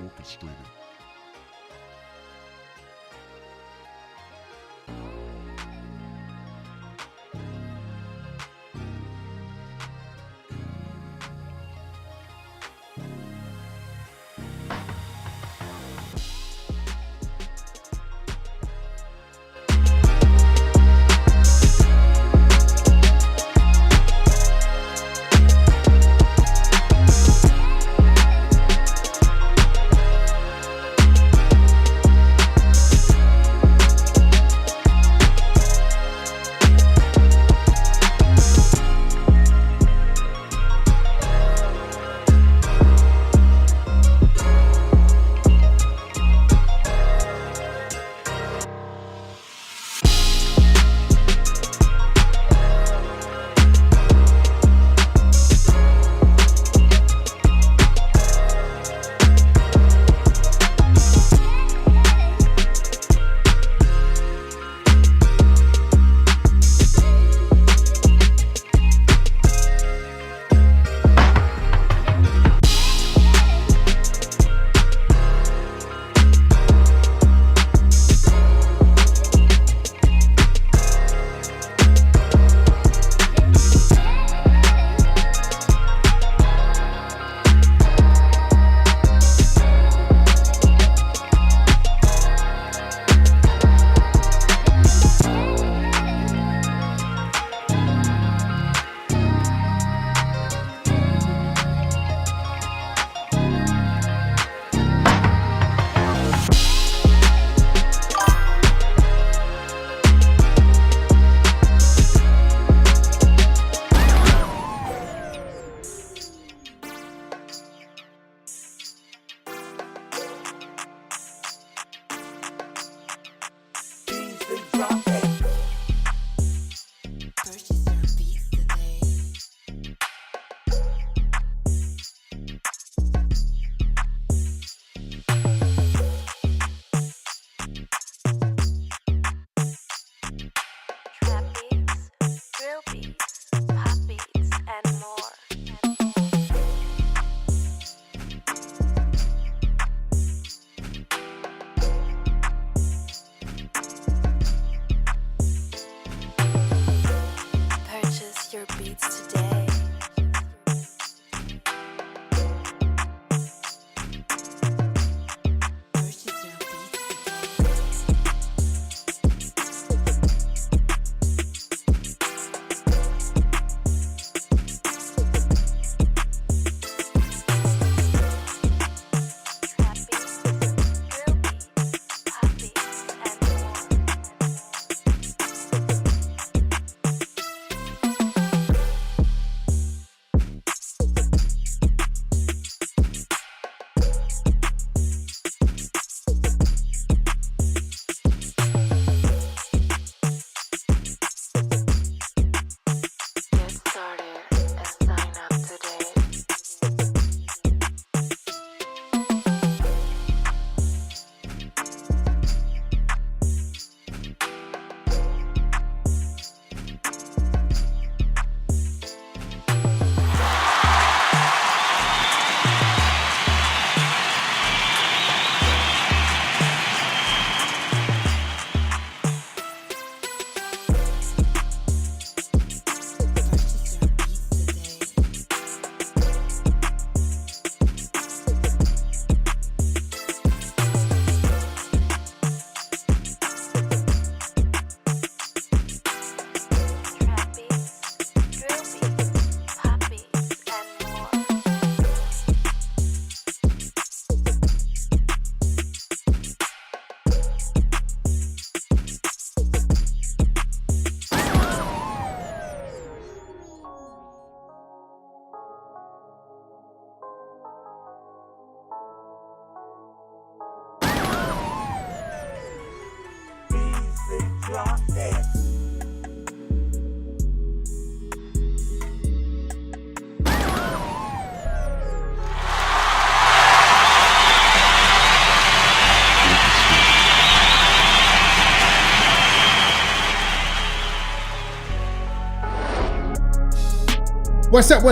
orchestrated.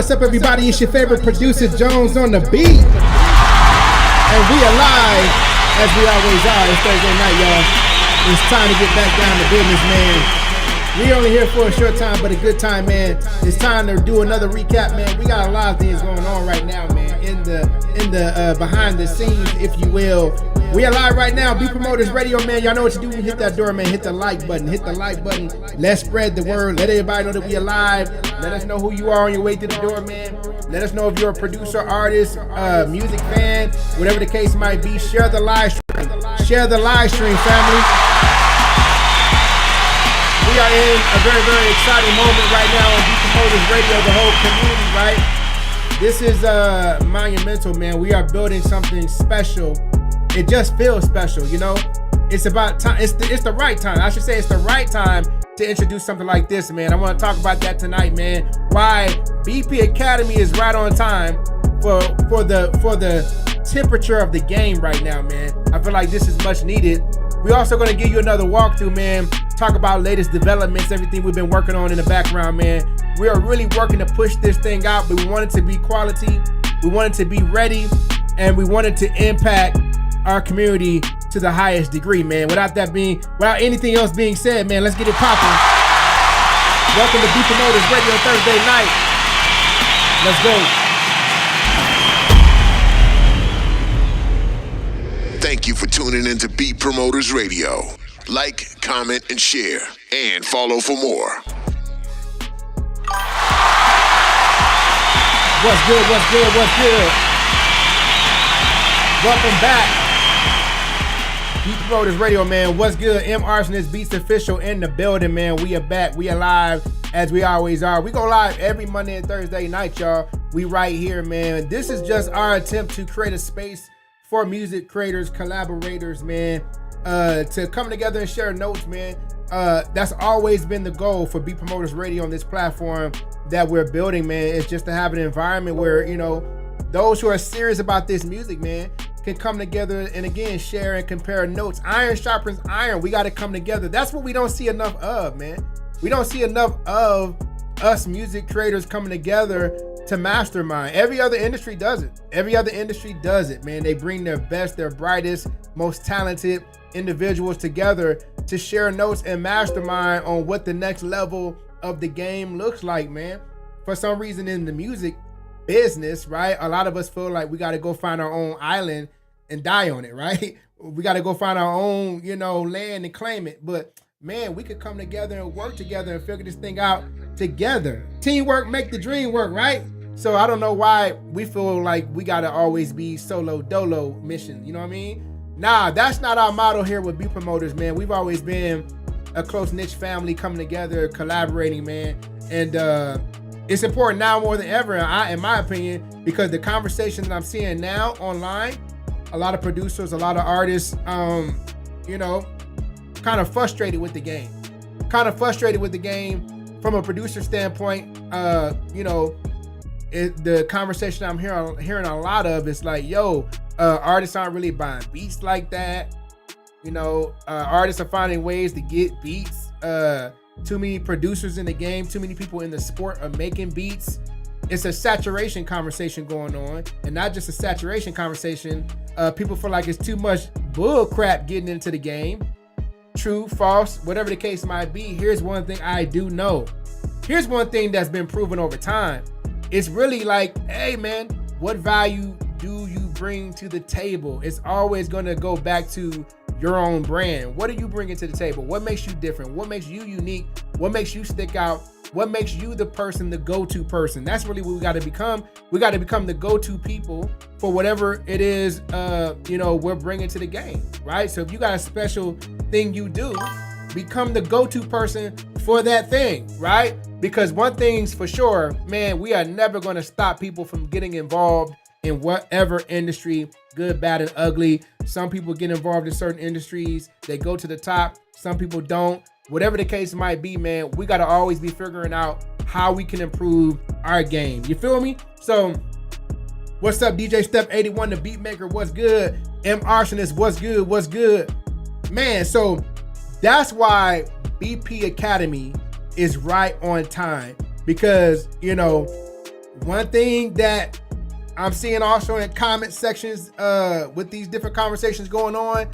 What's up, everybody? It's your favorite producer, Jones on the beat. And we are live, as we always are. It's Thursday night, y'all. It's time to get back down to business, man. We only here for a short time, but a good time, man. It's time to do another recap, man. We got a lot of things going on right now, man. In the behind the scenes, if you will. We are live right now. Be Promoters Radio, man. Y'all know what to do. Hit that door, man. Hit the like button. Hit the like button. Let's spread the word. Let everybody know that we are live. Let us know who you are on your way to the door, man. Let us know if you're a producer, artist, music fan, whatever the case might be. Share the live stream. Share the live stream, family. We are in a very, very exciting moment right now on Be Promoters Radio, the whole community, right? This is monumental, man. We are building something special. It just feels special, you know? It's about time. It's the right time. I should say it's the right time to introduce something like this, man. I want to talk about that tonight, man. Why BP Academy is right on time for the temperature of the game right now, man. I feel like this is much needed. We're also going to give you another walkthrough, man. Talk about latest developments, everything we've been working on in the background, man. We are really working to push this thing out, but we want it to be quality. We want it to be ready, and we want it to impact our community to the highest degree, man. Without anything else being said, man, let's get it popping. Welcome to Be Promoters Radio Thursday night. Let's go. Thank you for tuning in to Beat Promoters Radio. Like, comment, and share, and follow for more. What's good, what's good, what's good? Welcome back. Beat Promoters Radio, man. What's good? M. Arsonist Beats Official in the building, man. We are back. We are live, as we always are. We go live every Monday and Thursday night, y'all. We right here, man. This is just our attempt to create a space for music creators, collaborators, man, to come together and share notes, man. That's always been the goal for Beat Promoters Radio on this platform that we're building, man. It's just to have an environment where, you know, those who are serious about this music, man, can come together and, again, share and compare notes. Iron sharpens iron. We got to come together. That's what we don't see enough of, man. We don't see enough of us music creators coming together to mastermind. Every other industry does it. Every other industry does it, man. They bring their best, their brightest, most talented individuals together to share notes and mastermind on what the next level of the game looks like, man. For some reason in the music business, right, a lot of us feel like we got to go find our own island and die on it, right? We got to go find our own, you know, land and claim it. But man, we could come together and work together and figure this thing out together. Teamwork make the dream work, right? So I don't know why we feel like we got to always be solo dolo mission. You know what I mean? Nah, that's not our motto here with Beat Promoters, man. We've always been a close niche family coming together, collaborating, man. And it's important now more than ever, in my opinion, because the conversation that I'm seeing now online, a lot of producers, a lot of artists, you know, kind of frustrated with the game. From a producer standpoint. You know, the conversation I'm hearing a lot of is like, yo, artists aren't really buying beats like that. You know, artists are finding ways to get beats. Too many producers in the game, too many people in the sport are making beats. It's a saturation conversation going on, and not just a saturation conversation. People feel like it's too much bull crap getting into the game. True, false, whatever the case might be. Here's one thing I do know. Here's one thing that's been proven over time. It's really like, hey man, what value do you bring to the table? It's always gonna go back to your own brand. What are you bringing to the table? What makes you different? What makes you unique? What makes you stick out? What makes you the person, the go-to person? That's really what we got to become. We got to become the go-to people for whatever it is, you know, we're bringing to the game, right? So if you got a special thing you do, become the go-to person for that thing, right? Because one thing's for sure, man, we are never going to stop people from getting involved in whatever industry, good, bad, and ugly. Some people get involved in certain industries. They go to the top. Some people don't. Whatever the case might be, man, we got to always be figuring out how we can improve our game. You feel me? So what's up, DJ Step 81, the beat maker? What's good? M. Arsonist, what's good? What's good? Man, so that's why BP Academy is right on time, because, you know, one thing that I'm seeing also in comment sections with these different conversations going on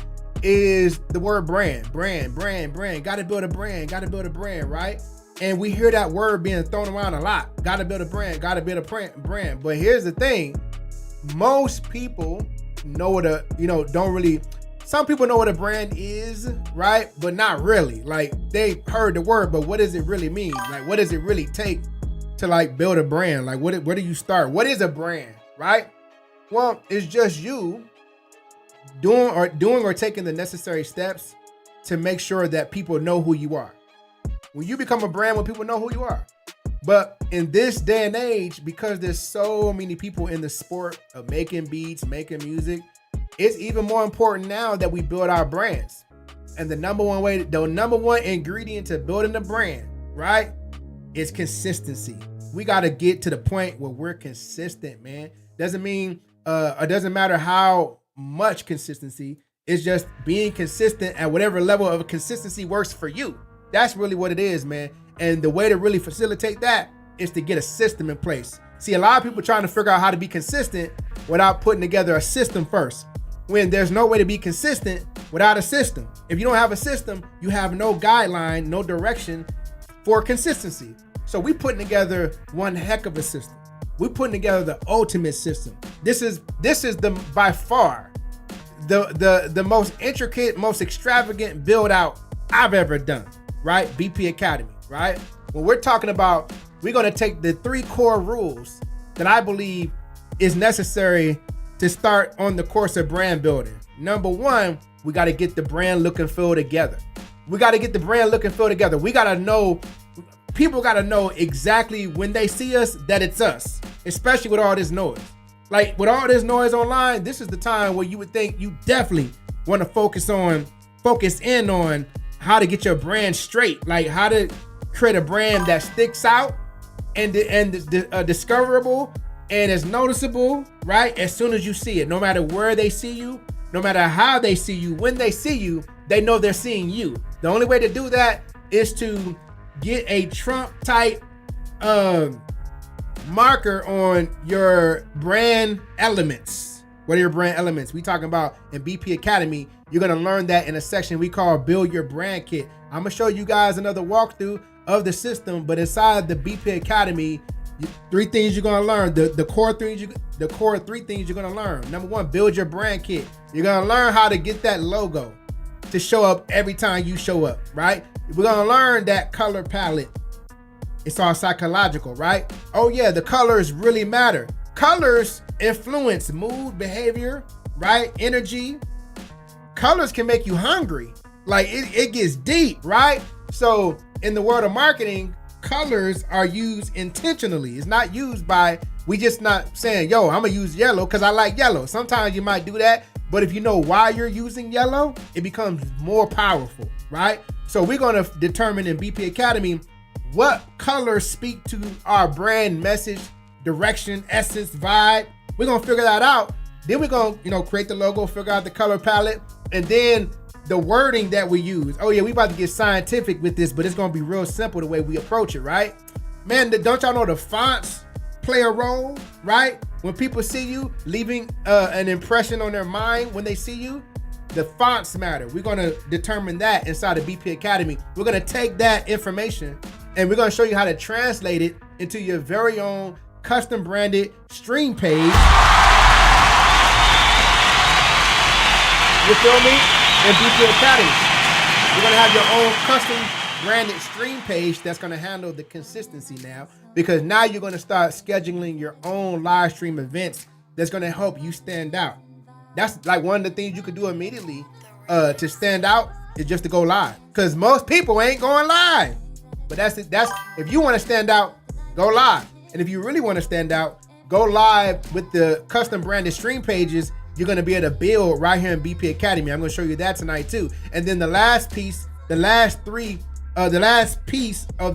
is the word brand. Gotta build a brand, right? And we hear that word being thrown around a lot. Gotta build a brand. But here's the thing. Most people know what some people know what a brand is, right? But not really. Like, they heard the word, but what does it really mean? Like, what does it really take to like build a brand? Like, where do you start? What is a brand, right? Well, it's just you doing or taking the necessary steps to make sure that people know who you are. When you become a brand, when people know who you are. But in this day and age, because there's so many people in the sport of making beats, making music, it's even more important now that we build our brands. And the number one ingredient to building a brand, right, is consistency. We got to get to the point where we're consistent, man. Doesn't mean, it doesn't matter how much consistency. It's just being consistent at whatever level of consistency works for you. That's really what it is, man. And the way to really facilitate that is to get a system in place. See, a lot of people trying to figure out how to be consistent without putting together a system first. When there's no way to be consistent without a system. If you don't have a system, you have no guideline, no direction for consistency. So we putting together one heck of a system. We're putting together the ultimate system. This is the by far the most intricate, most extravagant build out I've ever done, right? BP Academy, right? When we're talking about, we're gonna take the 3 core rules that I believe is necessary to start on the course of brand building. Number 1, we got to get the brand look and feel together. We got to know, people got to know exactly when they see us that it's us, especially with all this noise. Like, with all this noise online, this is the time where you would think you definitely want to focus in on how to get your brand straight, like how to create a brand that sticks out and discoverable and is noticeable, right? As soon as you see it, no matter where they see you, no matter how they see you, when they see you, they know they're seeing you. The only way to do that is to get a Trump type marker on your brand elements. What are your brand elements? We talking about in BP Academy. You're gonna learn that in a section we call Build Your Brand Kit. I'm gonna show you guys another walkthrough of the system, but inside the BP Academy, 3 things you're gonna learn. The core 3 things you're gonna learn. Number 1, build your brand kit. You're gonna learn how to get that logo to show up every time you show up, right? We're gonna learn that color palette. It's all psychological, right? Oh yeah, the colors really matter. Colors influence mood, behavior, right? Energy. Colors can make you hungry. Like, it gets deep, right? So in the world of marketing, colors are used intentionally. It's not used by, we just not saying, yo, I'm gonna use yellow because I like yellow. Sometimes you might do that, but if you know why you're using yellow, it becomes more powerful, right? So we're gonna determine in BP Academy what colors speak to our brand message, direction, essence, vibe. We're gonna figure that out. Then we're gonna, create the logo, figure out the color palette, and then the wording that we use. Oh yeah, we about to get scientific with this, but it's gonna be real simple the way we approach it, right? Man, don't y'all know the fonts play a role, right? When people see you, leaving an impression on their mind when they see you, the fonts matter. We're gonna determine that inside of BP Academy. We're gonna take that information and we're gonna show you how to translate it into your very own custom branded stream page. You feel me? In BP Academy, you're gonna have your own custom branded stream page that's gonna handle the consistency now, because now you're gonna start scheduling your own live stream events that's gonna help you stand out. That's like one of the things you could do immediately to stand out is just to go live, because most people ain't going live. But that's if you want to stand out, go live. And if you really want to stand out, go live with the custom branded stream pages you're going to be able to build right here in BP Academy. I'm going to show you that tonight too. And then the last piece of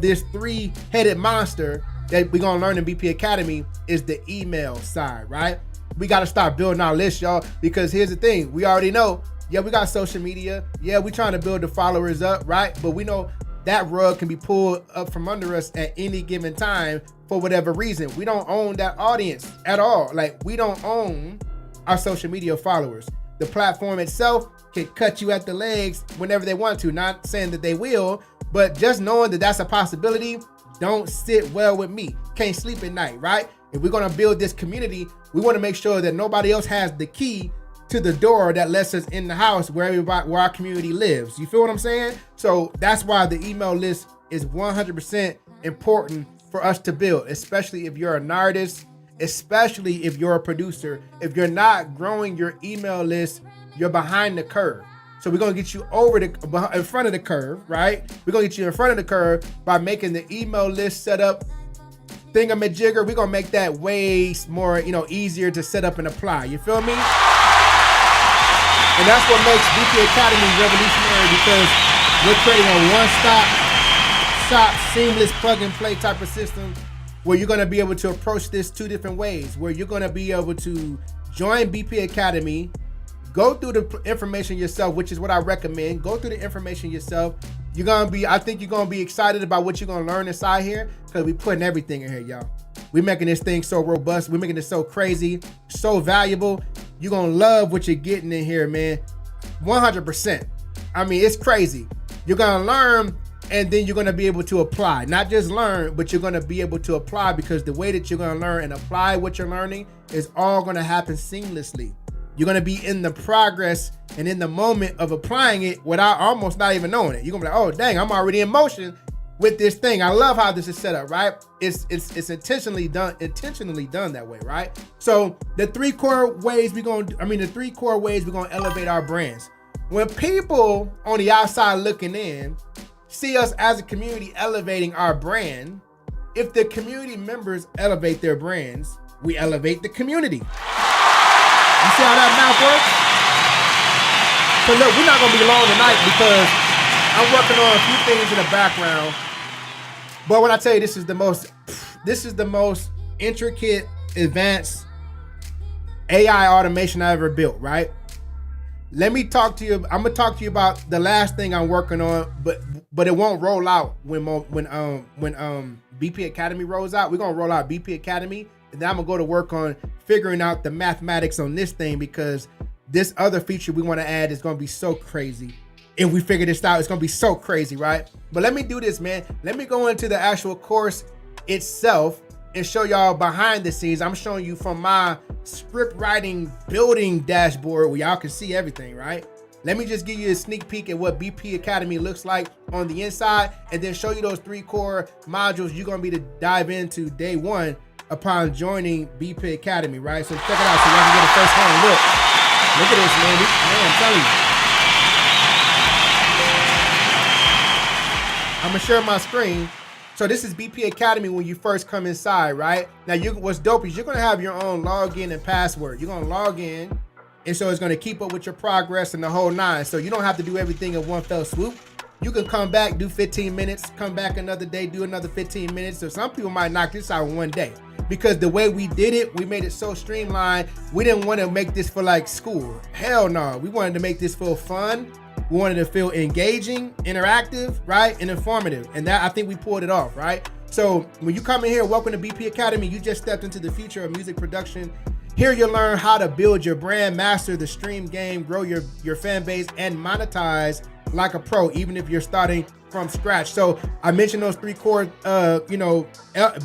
this 3-headed monster that we're going to learn in BP Academy is the email side, right? We got to start building our list, y'all, because here's the thing. We already know, yeah, we got social media. Yeah, we trying to build the followers up, right? But we know that rug can be pulled up from under us at any given time for whatever reason. We don't own that audience at all. Like, we don't own our social media followers. The platform itself can cut you at the legs whenever they want to. Not saying that they will, but just knowing that that's a possibility don't sit well with me. Can't sleep at night, right? If we're gonna build this community, we wanna make sure that nobody else has the key to the door that lets us in the house where our community lives. You feel what I'm saying? So that's why the email list is 100% important for us to build, especially if you're an artist, especially if you're a producer. If you're not growing your email list, you're behind the curve. So we're gonna get you in front of the curve, right? We're gonna get you in front of the curve by making the email list setup thingamajigger. We're gonna make that way more, easier to set up and apply. You feel me? And that's what makes BP Academy revolutionary, because we're creating a one-stop, seamless plug-and-play type of system where you're going to be able to approach this two different ways, where you're going to be able to join BP Academy, go through the information yourself, which is what I recommend. Go through the information yourself. I think you're going to be excited about what you're going to learn inside here, because we're putting everything in here, y'all. We're making this thing so robust. We're making it so crazy, so valuable. You're going to love what you're getting in here, man. 100%. I mean, it's crazy. You're going to learn, and then you're going to be able to apply. Not just learn, but you're going to be able to apply, because the way that you're going to learn and apply what you're learning is all going to happen seamlessly. You're going to be in the progress and in the moment of applying it without almost not even knowing it. You're going to be like, oh, dang, I'm already in motion with this thing. I love how this is set up, right? It's intentionally done that way, right? So the three core ways we're going to elevate our brands. When people on the outside looking in see us as a community elevating our brand, if the community members elevate their brands, we elevate the community. You see how that math works? So look, we're not gonna be long tonight because I'm working on a few things in the background. But when I tell you this is the most intricate, advanced AI automation I ever built, right? Let me talk to you. I'm gonna talk to you about the last thing I'm working on, but it won't roll out when BP Academy rolls out. We're gonna roll out BP Academy, and then I'm gonna go to work on figuring out the mathematics on this thing, because this other feature we want to add is gonna be so crazy. If we figure this out, it's gonna be so crazy, right? But let me do this, man. Let me go into the actual course itself and show y'all behind the scenes. I'm showing you from my script writing building dashboard where y'all can see everything, right? Let me just give you a sneak peek at what BP Academy looks like on the inside, and then show you those three core modules you're gonna be to dive into day one upon joining BP Academy, right? So check it out so y'all can get a first hand look. Look at this, man. I'm telling you. I'm gonna share my screen. So this is BP Academy when you first come inside, right? Now, what's dope is you're gonna have your own login and password. You're gonna log in, and so it's gonna keep up with your progress and the whole nine. So you don't have to do everything in one fell swoop. You can come back, do 15 minutes, come back another day, do another 15 minutes. So some people might knock this out in one day, because the way we did it, we made it so streamlined. We didn't want to make this for like school. Hell no. We wanted to make this feel fun. We wanted to feel engaging, interactive, right? And informative. And that, I think we pulled it off, right? So when you come in here, welcome to BP Academy. You just stepped into the future of music production. Here you'll learn how to build your brand, master the stream game, grow your fan base, and monetize like a pro, even if you're starting from scratch. So I mentioned those three core,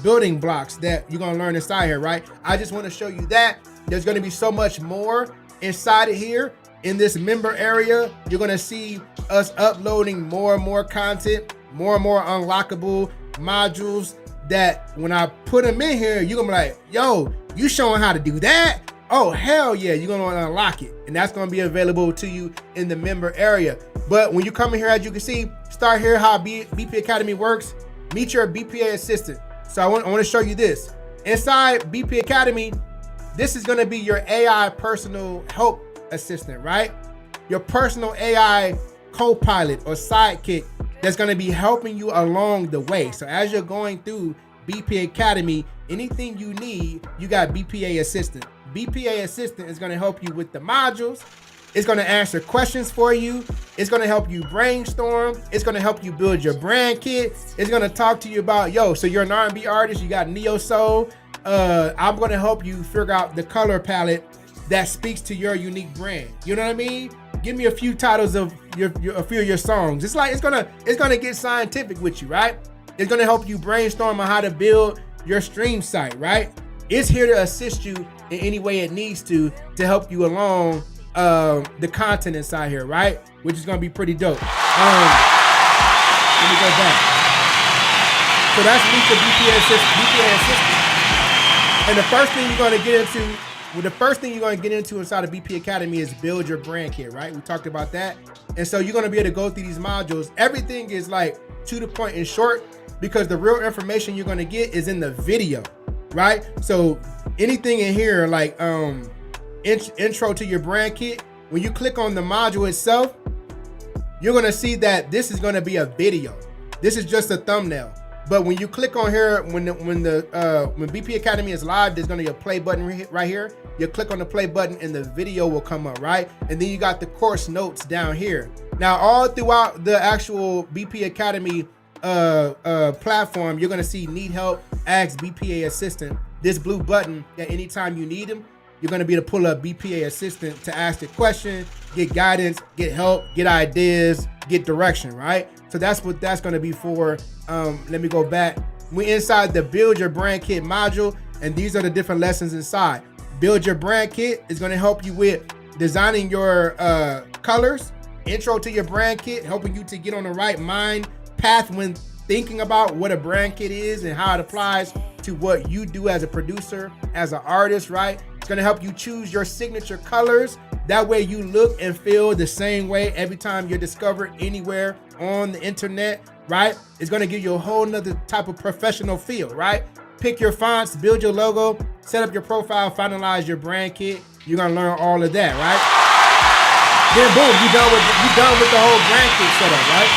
building blocks that you're gonna learn inside here, right? I just want to show you that there's gonna be so much more inside of here. In this member area, you're gonna see us uploading more and more content, more and more unlockable modules that when I put them in here, you're gonna be like, yo, you showing how to do that? Oh, hell yeah, you're gonna unlock it. And that's gonna be available to you in the member area. But when you come in here, as you can see, start here how BP Academy works. Meet your BPA assistant. So I want to show you this. Inside BP Academy, this is gonna be your AI personal help assistant, right? Your personal AI co-pilot or sidekick that's going to be helping you along the way. So as you're going through BP Academy, anything you need, you got BPA assistant. BPA assistant is going to help you with the modules. It's going to answer questions for you. It's going to help you brainstorm. It's going to help you build your brand kit. It's going to talk to you about, so you're an R&B artist, you got neo soul. I'm going to help you figure out the color palette that speaks to your unique brand. You know what I mean? Give me a few titles of a few of your songs. It's gonna get scientific with you, right? It's gonna help you brainstorm on how to build your stream site, right? It's here to assist you in any way it needs to help you along the content inside here, right? Which is gonna be pretty dope. Let me go back. So that's Lisa BPA Assistant. And the first thing you're gonna get into inside of BP Academy is build your brand kit, right? We talked about that. And so you're gonna be able to go through these modules. Everything is like to the point and short, because the real information you're gonna get is in the video, right? So anything in here like intro to your brand kit, when you click on the module itself, you're gonna see that this is gonna be a video. This is just a thumbnail. But when you click on here, when BP Academy is live, there's gonna be a play button right here. You click on the play button and the video will come up, right? And then you got the course notes down here. Now, all throughout the actual BP Academy platform, you're gonna see need help, ask BPA Assistant. This blue button, at any time you need them, you're gonna be able to pull up BPA Assistant to ask the question, get guidance, get help, get ideas, get direction, right? So that's what that's gonna be for. Let me go back. We're inside the Build Your Brand Kit module, and these are the different lessons inside. Build Your Brand Kit is gonna help you with designing your colors, intro to your brand kit, helping you to get on the right mind path when thinking about what a brand kit is and how it applies to what you do as a producer, as an artist, right? It's gonna help you choose your signature colors. That way you look and feel the same way every time you're discovered anywhere on the internet, right? It's gonna give you a whole nother type of professional feel, right? Pick your fonts, build your logo, set up your profile, finalize your brand kit. You're gonna learn all of that, right? Then boom, you done with the whole brand kit setup, right?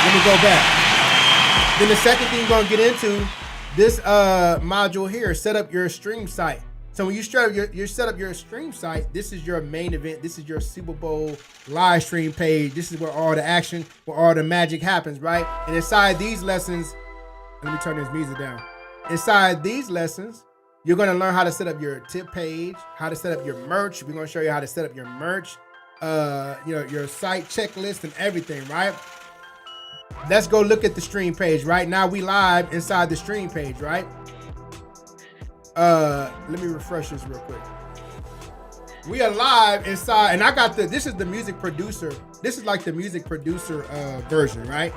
Let me go back. Then the second thing you're gonna get into, this module here, set up your stream site. So when you set up your stream site, this is your main event. This is your Super Bowl live stream page. This is where all the action, where all the magic happens, right? And inside these lessons, let me turn this music down. Inside these lessons, you're gonna learn how to set up your tip page, how to set up your merch. We're gonna show you how to set up your merch, your site checklist and everything, right? Let's go look at the stream page. Right now we live inside the stream page, right? Let me refresh this real quick. We are live inside, and I got this is the music producer. This is like the music producer version, right?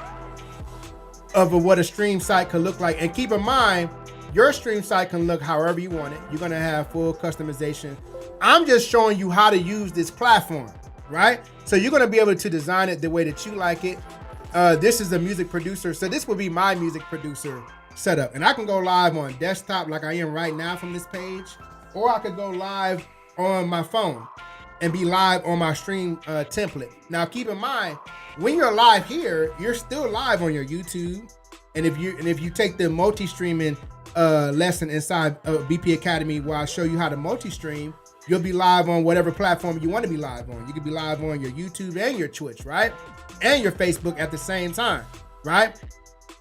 Of what a stream site could look like. And keep in mind, your stream site can look however you want it. You're gonna have full customization. I'm just showing you how to use this platform, right? So you're gonna be able to design it the way that you like it. This is the music producer. So this would be my music producer setup. And I can go live on desktop like I am right now from this page, or I could go live on my phone and be live on my stream template. Now keep in mind, when you're live here, you're still live on your YouTube. And if you take the multi-streaming lesson inside of BP Academy where I show you how to multi-stream, you'll be live on whatever platform you want to be live on. You can be live on your YouTube and your Twitch, right? And your Facebook at the same time, right?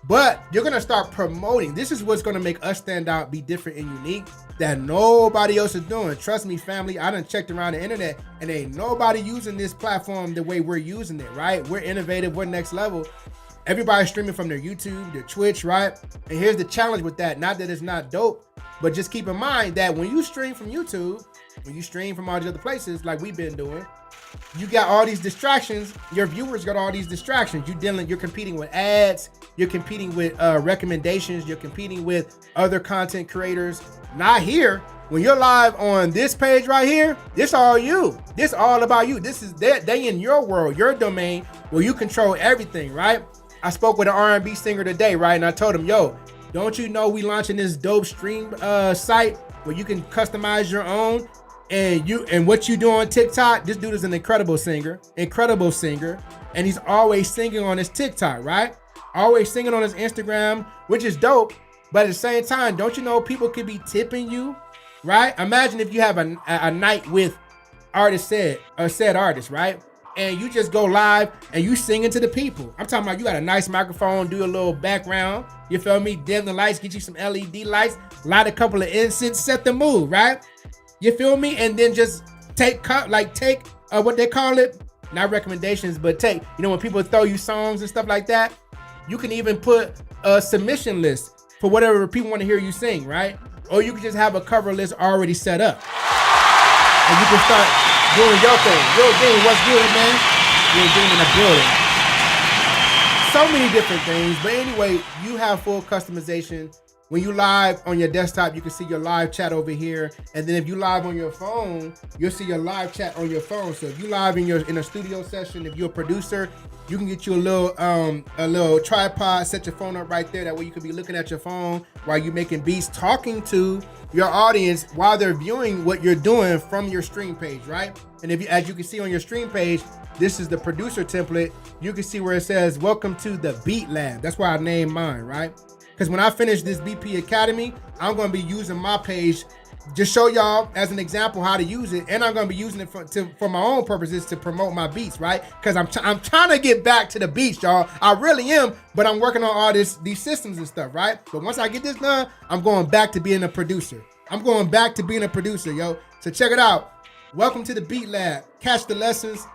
But you're gonna start promoting. This is what's gonna make us stand out, be different and unique that nobody else is doing. Trust me, family, I done checked around the internet and ain't nobody using this platform the way we're using it, right? We're innovative, we're next level. Everybody's streaming from their YouTube, their Twitch, right? And here's the challenge with that. Not that it's not dope, but just keep in mind that when you stream from YouTube, when you stream from all these other places like we've been doing, you got all these distractions. Your viewers got all these distractions. You're competing with ads. You're competing with recommendations. You're competing with other content creators. Not here. When you're live on this page right here, this all you. This all about you. This is they in your world, your domain, where you control everything, right? I spoke with an R&B singer today, right? And I told him, yo, don't you know we launching this dope stream site where you can customize your own? And what you do on TikTok, this dude is an incredible singer, and he's always singing on his TikTok, right? Always singing on his Instagram, which is dope. But at the same time, don't you know people could be tipping you, right? Imagine if you have a night with artist said artist, right? And you just go live and you singing to the people. I'm talking about you got a nice microphone, do a little background, you feel me? Dim the lights, get you some LED lights, light a couple of incense, set the mood, right? You feel me? And then just take what they call it, not recommendations, but take, when people throw you songs and stuff like that, you can even put a submission list for whatever people want to hear you sing, right? Or you can just have a cover list already set up. And you can start doing your thing. Real Dean, what's good, man? Real Dean in the building. So many different things. But anyway, you have full customization. When you live on your desktop, you can see your live chat over here. And then if you live on your phone, you'll see your live chat on your phone. So if you live in a studio session, if you're a producer, you can get you a little tripod, set your phone up right there. That way you can be looking at your phone while you're making beats, talking to your audience while they're viewing what you're doing from your stream page, right? And as you can see on your stream page, this is the producer template. You can see where it says, welcome to the Beat Lab. That's why I named mine, right? Because when I finish this BP Academy, I'm going to be using my page to show y'all as an example how to use it, and I'm going to be using it for my own purposes to promote my beats, right? Because I'm trying to get back to the beats, y'all. I really am, but I'm working on all these systems and stuff, right? But once I get this done, I'm going back to being a producer. Yo. So check it out. Welcome to the Beat Lab. Catch the lessons.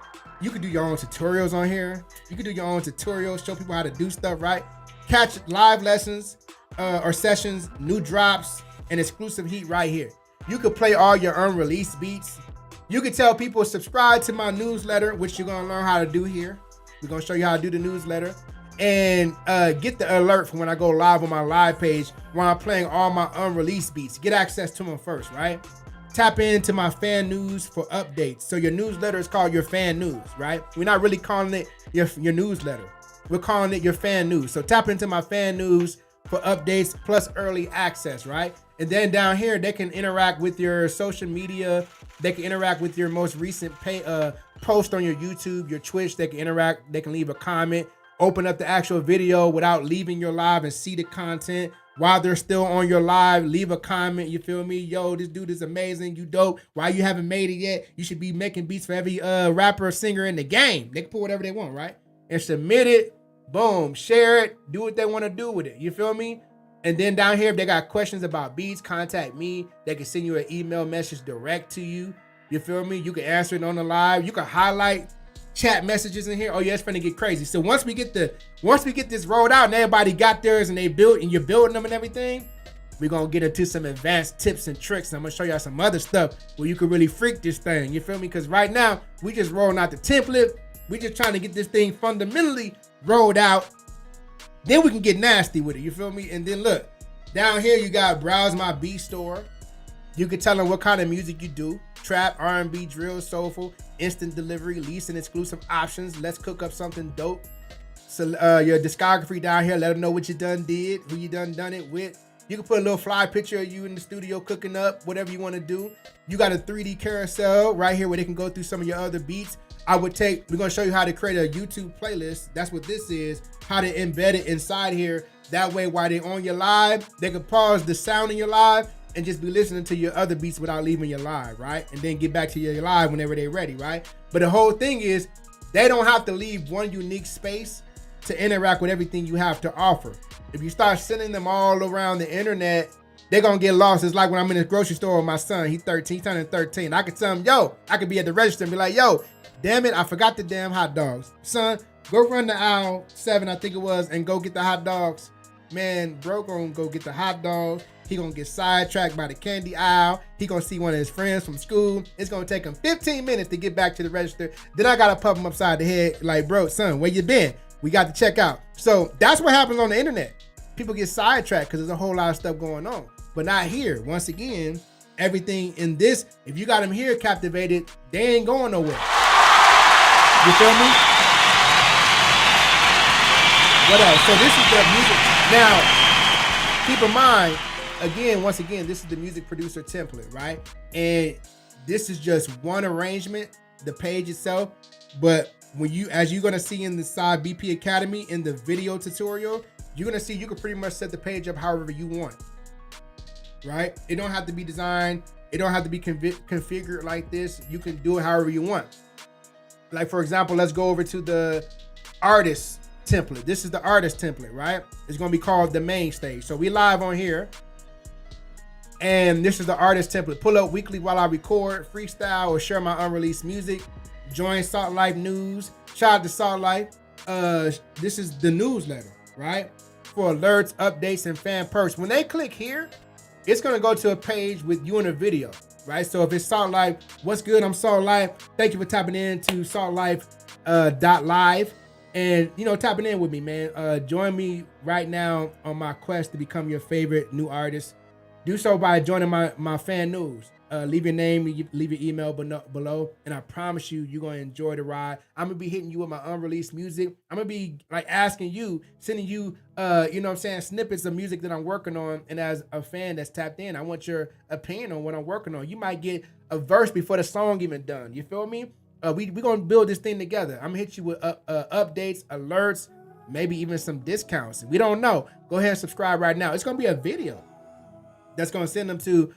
You can do your own tutorials on here. You can do your own tutorials, show people how to do stuff, right? Catch live lessons or sessions, new drops, and exclusive heat right here. You could play all your unreleased beats. You could tell people subscribe to my newsletter, which you're gonna learn how to do here. We're gonna show you how to do the newsletter. And get the alert from when I go live on my live page when I'm playing all my unreleased beats. Get access to them first, right? Tap into my fan news for updates. So your newsletter is called your fan news, right? We're not really calling it your newsletter. We're calling it your fan news. So tap into my fan news for updates plus early access, right? And then down here, they can interact with your social media. They can interact with your most recent post on your YouTube, your Twitch. They can interact. They can leave a comment, open up the actual video without leaving your live and see the content. While they're still on your live, leave a comment. You feel me? Yo, this dude is amazing. You dope. Why you haven't made it yet? You should be making beats for every rapper or singer in the game. They can put whatever they want, right? And submit it. Boom. Share it. Do what they want to do with it. You feel me? And then down here, if they got questions about beats, contact me. They can send you an email message direct to you. You feel me? You can answer it on the live. You can highlight chat messages in here. Oh yeah, it's finna get crazy. So once we get this rolled out and everybody got theirs and they built and you're building them and everything, we're gonna get into some advanced tips and tricks. And I'm gonna show y'all some other stuff where you can really freak this thing. You feel me? Because right now we just rolling out the template. We just trying to get this thing fundamentally rolled out. Then we can get nasty with it. You feel me? And then look, down here you got browse my beat store. You can tell them what kind of music you do. Trap, R&B, drill, soulful, instant delivery, lease and exclusive options. Let's cook up something dope. So your discography down here, let them know what you done did, who you done it with. You can put a little fly picture of you in the studio cooking up, whatever you want to do. You got a 3D carousel right here where they can go through some of your other beats. We're gonna show you how to create a YouTube playlist. That's what this is, how to embed it inside here. That way, while they're on your live, they can pause the sound in your live and just be listening to your other beats without leaving your live, right? And then get back to your live whenever they're ready, right? But the whole thing is, they don't have to leave one unique space to interact with everything you have to offer. If you start sending them all around the internet, they're gonna get lost. It's like when I'm in the grocery store with my son, he's 13, he's turning 13. I could tell him, yo, I could be at the register and be like, yo, damn it, I forgot the damn hot dogs. Son, go run to aisle 7, I think it was, and go get the hot dogs. Man, bro gonna go get the hot dogs. He gonna get sidetracked by the candy aisle. He gonna see one of his friends from school. It's gonna take him 15 minutes to get back to the register. Then I gotta pump him upside the head like, bro, son, where you been? We got to check out. So that's what happens on the internet. People get sidetracked because there's a whole lot of stuff going on. But not here. Once again, everything in this, if you got them here captivated, they ain't going nowhere. You feel me? What else? So this is the music. Now, keep in mind, once again, this is the music producer template, right? And this is just one arrangement, the page itself. But as you're gonna see in the side BP Academy in the video tutorial, you're gonna see you can pretty much set the page up however you want, right? It don't have to be designed It don't have to be configured like this. You can do it however you want. Like, for example, let's go over to the artist template. This is the artist template, right? It's going to be called the main stage. So we live on here. And this is the artist template. Pull up weekly while I record, freestyle, or share my unreleased music. Join Salt Life News. Shout out to Salt Life. This is the newsletter, right? For alerts, updates, and fan perks. When they click here, it's going to go to a page with you in a video, right? So if it's Salt Life, what's good? I'm Salt Life. Thank you for tapping in to saltlife.live. And, tapping in with me, man. Join me right now on my quest to become your favorite new artist. Do so by joining my fan news. Leave your name, leave your email below, and I promise you're going to enjoy the ride. I'm going to be hitting you with my unreleased music. I'm going to be asking you, sending you, snippets of music that I'm working on. And as a fan that's tapped in, I want your opinion on what I'm working on. You might get a verse before the song even done. You feel me? We're going to build this thing together. I'm going to hit you with updates, alerts, maybe even some discounts. We don't know. Go ahead and subscribe right now. It's going to be a video that's going to send them to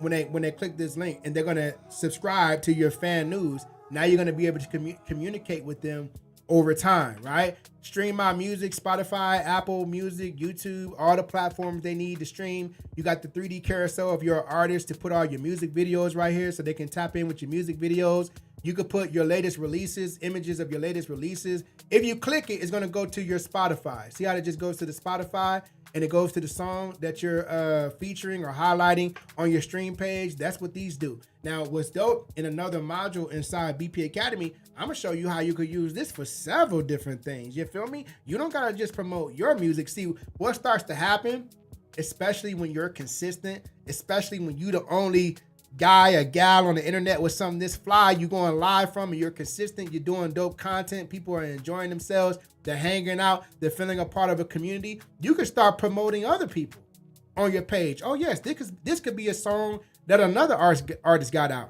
when they click this link, and they're going to subscribe to your fan news. Now you're going to be able to communicate with them over time, right? Stream my music, Spotify, Apple Music, YouTube, all the platforms they need to stream. You got the 3D carousel of your artist to put all your music videos right here so they can tap in with your music videos. You could put your latest releases, images of your latest releases. If you click it, it's going to go to your Spotify. See how it just goes to the Spotify and it goes to the song that you're featuring or highlighting on your stream page? That's what these do. Now, what's dope, in another module inside BP Academy, I'm going to show you how you could use this for several different things. You feel me? You don't got to just promote your music. See, what starts to happen, especially when you're consistent, especially when you the only guy or gal on the internet with something this fly, you going live from, and you're consistent, you're doing dope content, people are enjoying themselves, they're hanging out, they're feeling a part of a community, you can start promoting other people on your page. Oh yes, this could be a song that another artist got out,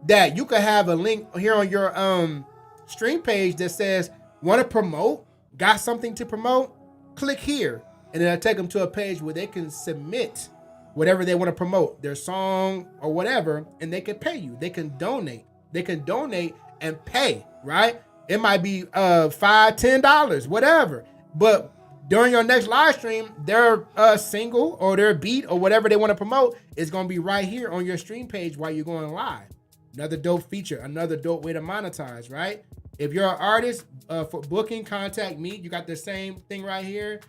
that you could have a link here on your stream page that says, want to promote, got something to promote, click here, and it'll take them to a page where they can submit whatever they want to promote, their song or whatever, and they can pay you. They can donate. They can donate and pay, right? It might be $5, $10, whatever. But during your next live stream, their single or their beat or whatever they want to promote is going to be right here on your stream page while you're going live. Another dope feature, another dope way to monetize, right? If you're an artist, for booking, contact me. You got the same thing right here.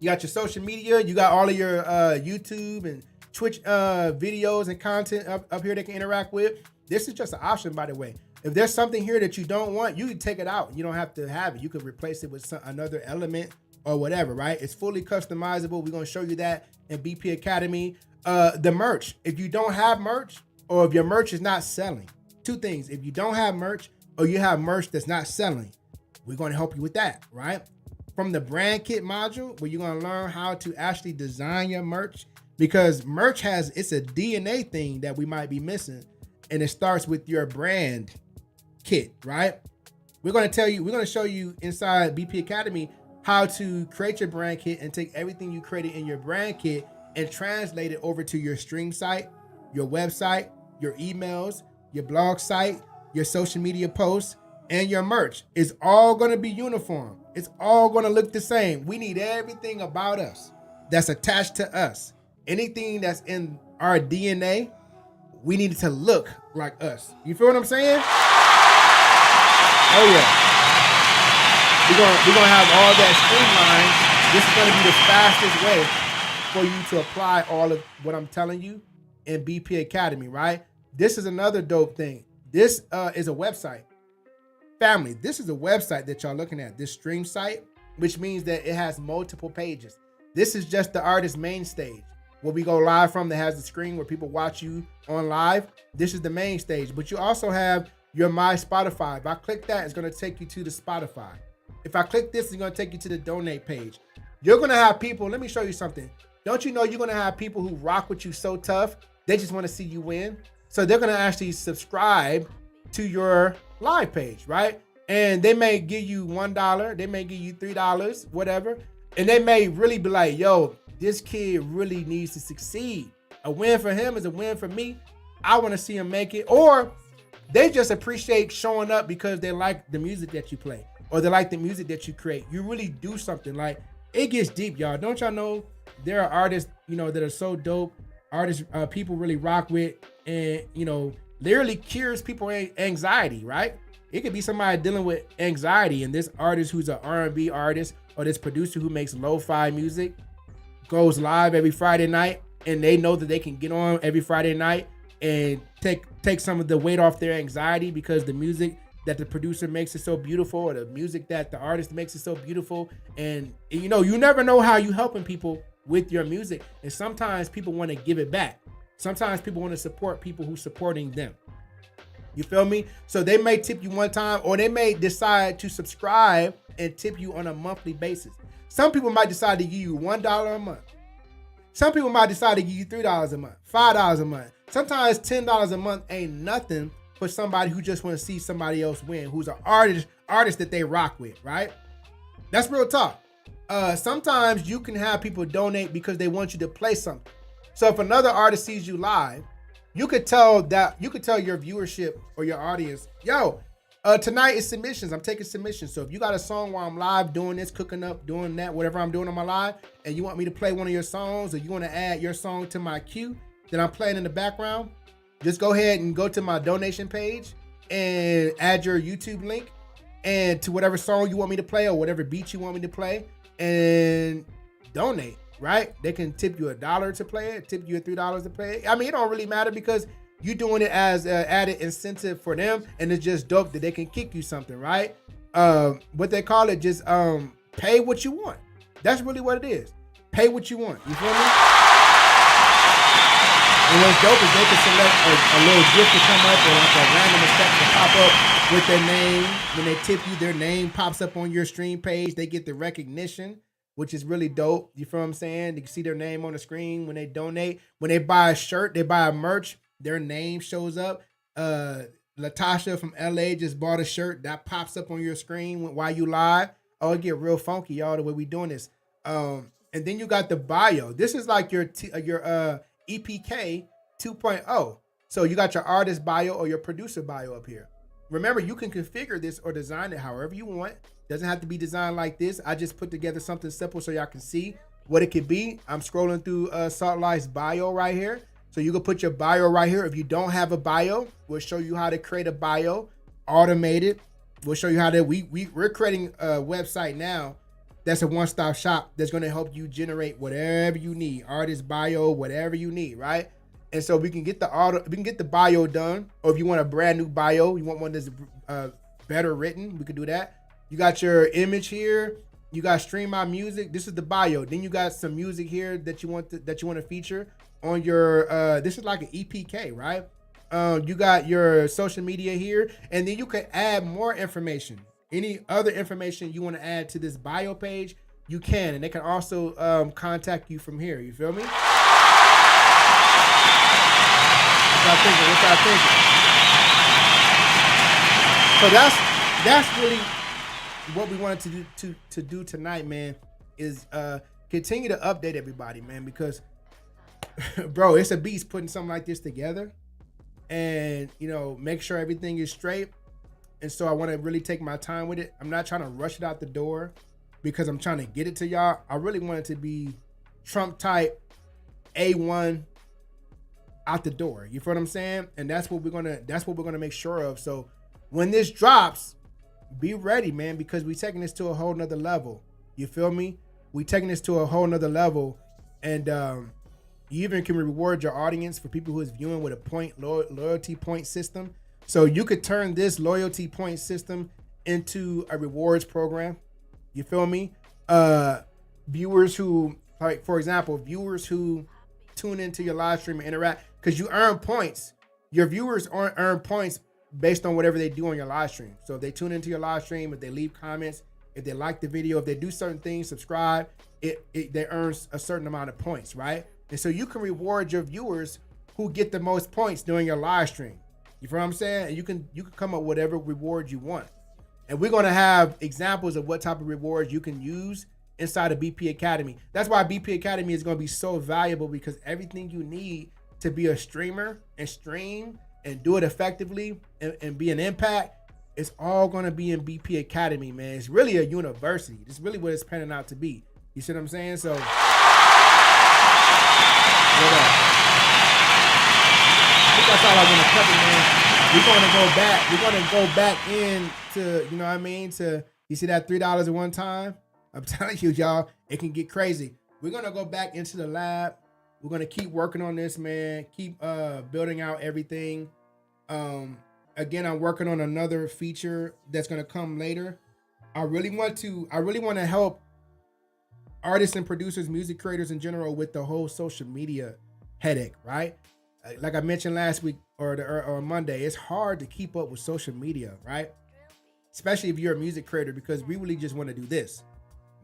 You got your social media. You got all of your YouTube and Twitch videos and content up here they can interact with. This is just an option, by the way. If there's something here that you don't want, you can take it out. You don't have to have it. You can replace it with another element or whatever, right? It's fully customizable. We're going to show you that in BP Academy. The merch. If you don't have merch, or if your merch is not selling, two things. If you don't have merch, or you have merch that's not selling, we're going to help you with that, right? From the brand kit module, where you're going to learn how to actually design your merch, because merch it's a DNA thing that we might be missing, and it starts with your brand kit, right? We're going to show you inside BP Academy how to create your brand kit and take everything you created in your brand kit and translate it over to your stream site, your website, your emails, your blog site, your social media posts, and your merch. It's all going to be uniform. It's all going to look the same. We need everything about us that's attached to us. Anything that's in our DNA, we need it to look like us. You feel what I'm saying? Oh yeah. We're gonna have all that streamlined. This is gonna be the fastest way for you to apply all of what I'm telling you in BP Academy, right? This is another dope thing. This is a website. Family, this is a website that y'all looking at, this stream site, which means that it has multiple pages. This is just the artist's main stage, where we go live from, that has the screen where people watch you on live. This is the main stage, but you also have your My Spotify. If I click that, it's gonna take you to the Spotify. If I click this, it's gonna take you to the donate page. You're gonna have people, let me show you something. Don't you know you're gonna have people who rock with you so tough, they just wanna see you win? So they're gonna actually subscribe to your live page, right? And they may give you $1, they may give you $3, whatever. And they may really be like, yo, this kid really needs to succeed. A win for him is a win for me. I want to see him make it. Or they just appreciate showing up because they like the music that you play or they like the music that you create. You really do something. Like, it gets deep, y'all. Don't y'all know there are artists, that are so dope, artists people really rock with, and, literally cures people anxiety, right? It could be somebody dealing with anxiety, and this artist who's an R&B artist or this producer who makes lo-fi music goes live every Friday night, and they know that they can get on every Friday night and take some of the weight off their anxiety because the music that the producer makes is so beautiful, or the music that the artist makes is so beautiful. And you never know how you helping people with your music. And sometimes people want to give it back. Sometimes people want to support people who supporting them. You feel me? So they may tip you one time, or they may decide to subscribe and tip you on a monthly basis. Some people might decide to give you $1 a month. Some people might decide to give you $3 a month, $5 a month. Sometimes $10 a month ain't nothing for somebody who just want to see somebody else win, who's an artist that they rock with, right? That's real talk. Sometimes you can have people donate because they want you to play something. So if another artist sees you live, you could tell your viewership or your audience, yo, tonight is submissions. I'm taking submissions. So if you got a song while I'm live doing this, cooking up, doing that, whatever I'm doing on my live, and you want me to play one of your songs, or you want to add your song to my queue that I'm playing in the background, just go ahead and go to my donation page and add your YouTube link and to whatever song you want me to play or whatever beat you want me to play, and donate, right? They can tip you $1 to play it, tip you $3 to play it. I mean, it don't really matter because you're doing it as an added incentive for them, and it's just dope that they can kick you something, right? What they call it, just pay what you want. That's really what it is. Pay what you want. You feel me? And what's dope is they can select a little gift to come up, or like a random effect to pop up with their name. When they tip you, their name pops up on your stream page. They get the recognition, which is really dope. You feel what I'm saying? You can see their name on the screen when they donate. When they buy a shirt, they buy a merch, their name shows up. Latasha from LA just bought a shirt that pops up on your screen while you live. Oh, it get real funky, y'all, the way we doing this. And then you got the bio. This is like your EPK 2.0. So you got your artist bio or your producer bio up here. Remember, you can configure this or design it however you want. Doesn't have to be designed like this. I just put together something simple so y'all can see what it could be. I'm scrolling through Salt Life's bio right here. So you can put your bio right here. If you don't have a bio, we'll show you how to create a bio, automated. We'll show you how to, we're creating a website now that's a one-stop shop that's going to help you generate whatever you need, artist bio, whatever you need, right? And so we can get the bio done, or if you want a brand new bio, you want one that's better written, we could do that. You got your image here. You got stream my music. This is the bio. Then you got some music here that you want to feature on your. This is like an EPK, right? You got your social media here, and then you can add more information. Any other information you want to add to this bio page, you can, and they can also contact you from here. You feel me? What y'all thinking? So that's really what we wanted to do tonight, man. Is continue to update everybody, man, because bro, it's a beast putting something like this together, and make sure everything is straight. And so I want to really take my time with it. I'm not trying to rush it out the door because I'm trying to get it to y'all. I really want it to be Trump type A1 out the door. You feel what I'm saying? And that's what we're gonna make sure of. So when this drops, be ready, man, because we're taking this to a whole nother level. You feel me? We're taking this to a whole nother level. And you even can reward your audience for people who is viewing with a loyalty point system. So you could turn this loyalty point system into a rewards program. You feel me? Viewers who, like, for example, viewers who tune into your live stream and interact, because you earn points. Your viewers earn points based on whatever they do on your live stream. So if they tune into your live stream, if they leave comments, if they like the video, if they do certain things, subscribe, they earn a certain amount of points, right? And so you can reward your viewers who get the most points during your live stream. You feel what I'm saying? And you can come up with whatever reward you want. And we're going to have examples of what type of rewards you can use inside of BP Academy. That's why BP Academy is going to be so valuable, because everything you need to be a streamer and stream and do it effectively and be an impact, it's all going to be in BP Academy, man. It's really a university. It's really what it's panning out to be. You see what I'm saying? So, what up? I think that's all I want to cover, man. We're going to go back into, you know what I mean? You see that $3 at one time? I'm telling you, y'all, it can get crazy. We're going to go back into the lab. We're going to keep working on this, man. Keep building out everything. Again, I'm working on another feature that's going to come later. I really want to help artists and producers, music creators in general, with the whole social media headache, right? Like I mentioned last week or Monday, it's hard to keep up with social media, right? Especially if you're a music creator, because we really just want to do this,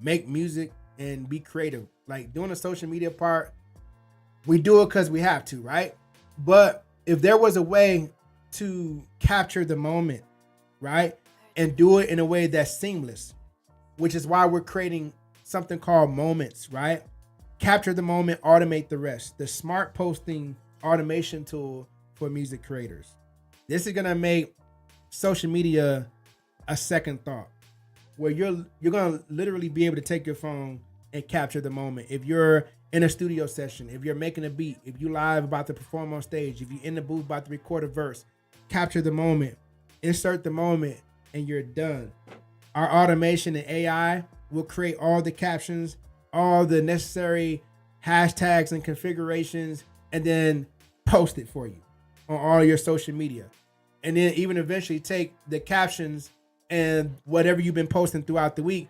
make music and be creative. Like doing the social media part, we do it because we have to, right? But if there was a way to capture the moment, right, and do it in a way that's seamless, which is why we're creating something called moments, right? Capture the moment, automate the rest. The smart posting automation tool for music creators. This is gonna make social media a second thought, where you're gonna literally be able to take your phone and capture the moment. If you're in a studio session, if you're making a beat, if you live about to perform on stage, if you're in the booth about to record a verse, capture the moment, insert the moment, and you're done. Our automation and AI will create all the captions, all the necessary hashtags and configurations, and then post it for you on all your social media. And then even eventually take the captions and whatever you've been posting throughout the week,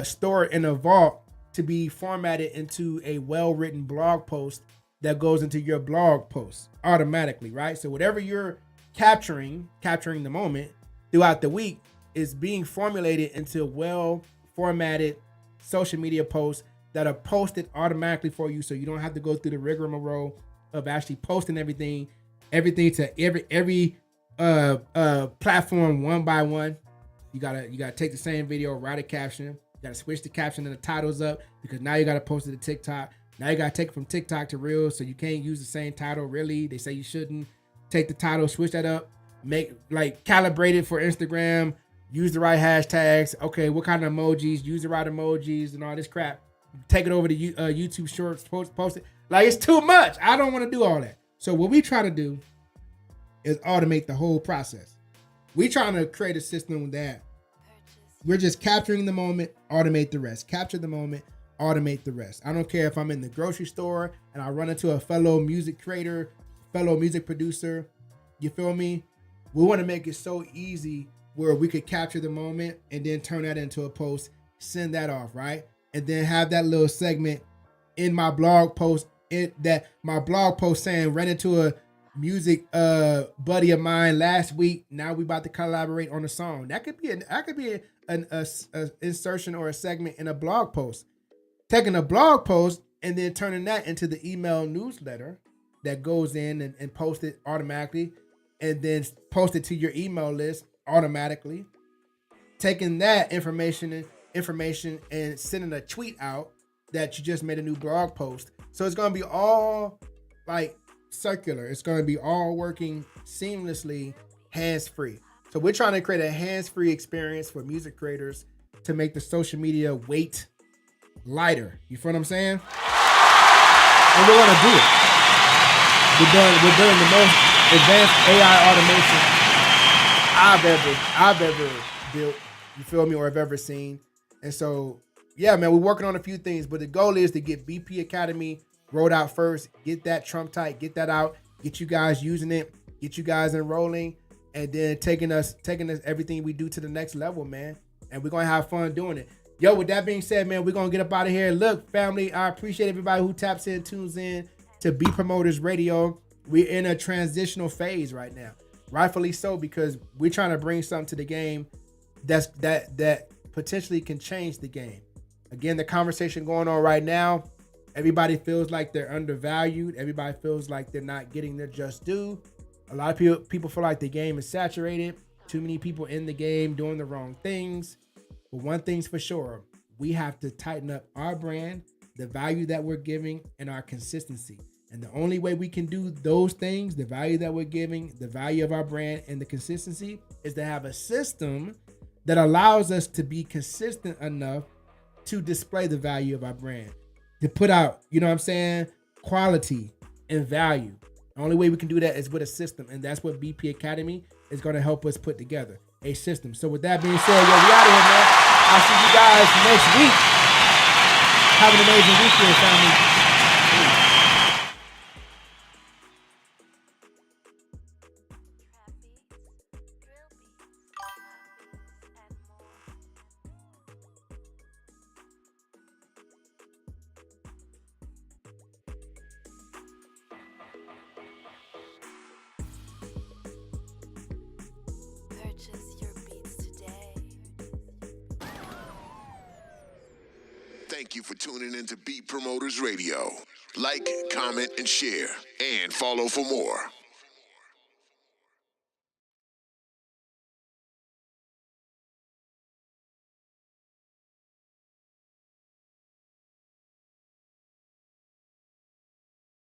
store it in a vault to be formatted into a well-written blog post that goes into your blog post automatically, right? So whatever you're capturing the moment throughout the week is being formulated into well-formatted social media posts that are posted automatically for you, so you don't have to go through the rigmarole of actually posting everything to every platform one by one. You gotta take the same video, write a caption. You gotta switch the caption and the titles up, because now you gotta post it to TikTok. Now you gotta take it from TikTok to Reels, so you can't use the same title. Really, they say you shouldn't. Take the title, switch that up, calibrate it for Instagram. Use the right hashtags. Okay, what kind of emojis? Use the right emojis and all this crap. Take it over to YouTube Shorts, post it. Like, it's too much. I don't want to do all that. So what we try to do is automate the whole process. We trying to create a system that we're just capturing the moment, automate the rest. Capture the moment, automate the rest. I don't care if I'm in the grocery store and I run into a fellow music creator, fellow music producer. You feel me? We want to make it so easy where we could capture the moment and then turn that into a post, send that off, right? And then have that little segment in my blog post, my blog post saying, ran into a music buddy of mine last week. Now we about to collaborate on a song. That could be an insertion or a segment in a blog post. Taking a blog post and then turning that into the email newsletter that goes in and post it automatically, and then post it to your email list automatically. Taking that information and sending a tweet out that you just made a new blog post. So it's going to be all like circular. It's going to be all working seamlessly, hands-free. So we're trying to create a hands-free experience for music creators to make the social media weight lighter. You feel what I'm saying? And we're going to do it. We're doing the most advanced AI automation I've ever built. You feel me? Or have ever seen. And so, yeah, man, we're working on a few things, but the goal is to get BP Academy rolled out first, get that Trump tight, get that out, get you guys using it, get you guys enrolling, and then taking us everything we do to the next level, man. And we're gonna have fun doing it. Yo, with that being said, man, we're gonna get up out of here. Look, family, I appreciate everybody who taps in, tunes in to Beat Promoters Radio. We're in a transitional phase right now, rightfully so, because we're trying to bring something to the game that potentially can change the game. Again, the conversation going on right now, everybody feels like they're undervalued. Everybody feels like they're not getting their just due. A lot of people feel like the game is saturated. Too many people in the game doing the wrong things. But one thing's for sure, we have to tighten up our brand, the value that we're giving, and our consistency. And the only way we can do those things, the value that we're giving, the value of our brand, and the consistency, is to have a system that allows us to be consistent enough to display the value of our brand, to put out, you know what I'm saying, quality and value. The only way we can do that is with a system, and that's what BP Academy is going to help us put together, a system. So with that being said, yo, we out of here, man. I'll see you guys next week. Have an amazing weekend, family. Purchase your beats today. Thank you for tuning in to Beat Promoters Radio. Like, comment, and share, and follow for more.